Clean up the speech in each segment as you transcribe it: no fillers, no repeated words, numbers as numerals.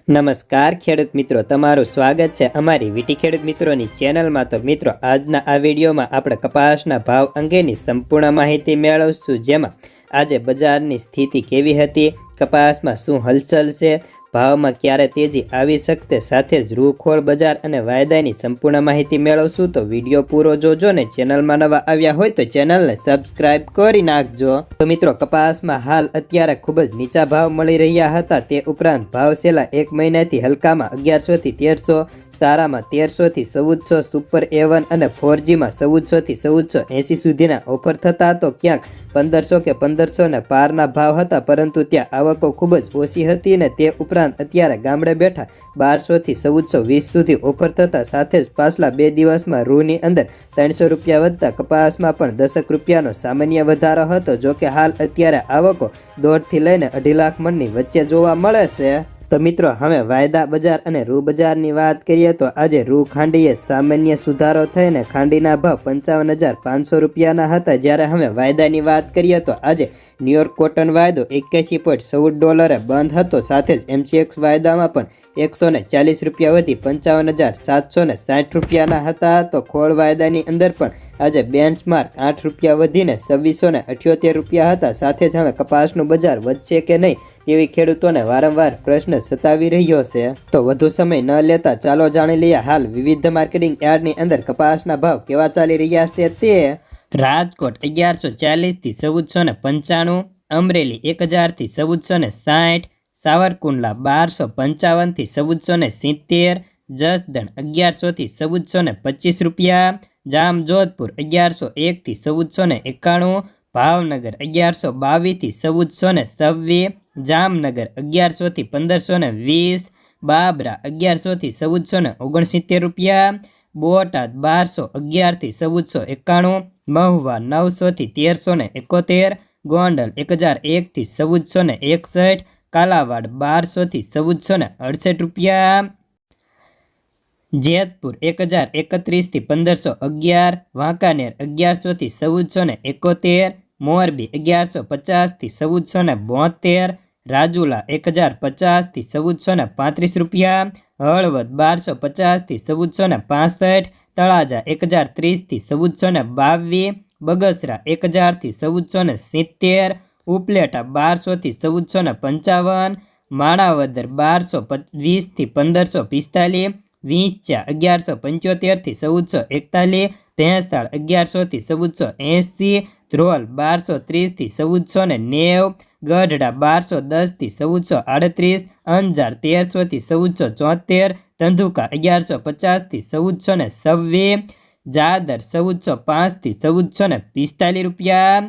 નમસ્કાર ખેડૂત મિત્રો, તમારું સ્વાગત છે અમારી વીટી ખેડૂત મિત્રોની ચેનલમાં। તો મિત્રો, આજના આ વિડીયોમાં આપણે કપાસના ભાવ અંગેની સંપૂર્ણ માહિતી મેળવશું, જેમાં આજે બજારની સ્થિતિ કેવી હતી, કપાસમાં શું હલચલ છે, ભાવમાં ક્યારે તેજી આવી શકશે, સાથે જ રૂખોળ બજાર અને વાયદાની સંપૂર્ણ માહિતી મેળવશું। તો વિડીયો પૂરો જોજો ને ચેનલમાં નવા આવ્યા હોય તો ચેનલને સબસ્ક્રાઇબ કરી નાખજો। તો મિત્રો, કપાસમાં હાલ અત્યારે ખૂબ જ નીચા ભાવ મળી રહ્યા હતા। તે ઉપરાંત ભાવ છેલ્લા એક મહિનાથી હલકામાં 1100 થી 1300, સારામાં 1300 થી 1400, સુપર A1 અને 4Gમાં 1400 થી 1480 સુધીના ઓફર થતા તો ક્યાંક 1500 કે 1500 ને પારના ભાવ હતા, પરંતુ ત્યાં આવકો ખૂબ જ ઓછી હતી ને તે ઉપરાંત અત્યારે ગામડે બેઠા 1200 થી 1420 સુધી ઓફર થતા, સાથે જ પાછલા 2 દિવસમાં રૂની અંદર 300 રૂપિયા વધતા કપાસમાં પણ 10 રૂપિયાનો સામાન્ય વધારો હતો। જો કે હાલ અત્યારે આવકો 1.5 થી લઈને 2.5 લાખ મણની વચ્ચે જોવા મળે છે। તો મિત્રો, હવે વાયદા બજાર અને રૂ બજારની વાત કરીએ તો આજે રૂ ખાંડીએ સામાન્ય સુધારો થઈને ખાંડીના ભાવ 55,500 રૂપિયાના હતા, જ્યારે હવે વાયદાની વાત કરીએ તો આજે ન્યુયોર્ક કોટન વાયદો $81.14 બંધ હતો, સાથે જ MCX વાયદામાં પણ 140 રૂપિયા વધી 55,760 રૂપિયાના હતા। તો ખોળ વાયદાની અંદર પણ આજે બેન્ચમાર્ક 8 રૂપિયા વધીને 2678 રૂપિયા હતા। સાથે જ હવે કપાસનું બજાર વધશે કે નહીં તેવી ખેડૂતોને વારંવાર પ્રશ્ન સતાવી રહ્યો છે। તો વધુ સમય ન લેતા ચાલો જાણી લઈએ હાલ વિવિધ માર્કેટિંગ યાર્ડની અંદર કપાસના ભાવ કેવા ચાલી રહ્યા છે તે। રાજકોટ 1140 થી 1495, અમરેલી 1000 થી 1460, સાવરકુંડલા 1255 થી 1470, જસદણ 1100 થી 1425 રૂપિયા, જામજોધપુર 1101 થી 1491, ભાવનગર 1122 થી 1426, જામનગર 1100 થી 1520, બાબરા 1100 થી 1469 રૂપિયા, બોટાદ 1211 થી 1491, મહુવા 900 થી 1371, ગોંડલ 1001 થી 1461, કાલાવાડ 1200 થી 1468 રૂપિયા, જેતપુર 1031 થી 1511, વાંકાનેર 1100 થી 1471, મોરબી 1150 થી 1472, રાજુલા 1050 થી 1435 રૂપિયા, હળવદ 1250 થી 1465, તળાજા 1030 થી 1422, બગસરા 1000 થી 1470, ઉપલેટા 1200 થી 1455, માણાવદર 1220 થી 1545, વિંછા 1175 થી 1441, ભેંસાળ 1100 થી 1480, ધ્રોલ 1230 થી 1490, ગઢડા 1210 થી 1438, અંજાર 1300 થી 1474, ધંધુકા 1150 થી 1426, જાદર 1405 થી 1445 રૂપિયા,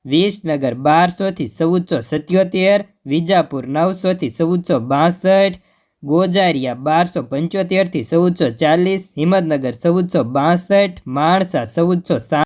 વિસનગર 1200 થી 1477, વિજાપુર 900 થી 1462, ગોજારિયા 1275 થી 1440, હિંમતનગર 1462, માણસા 1460।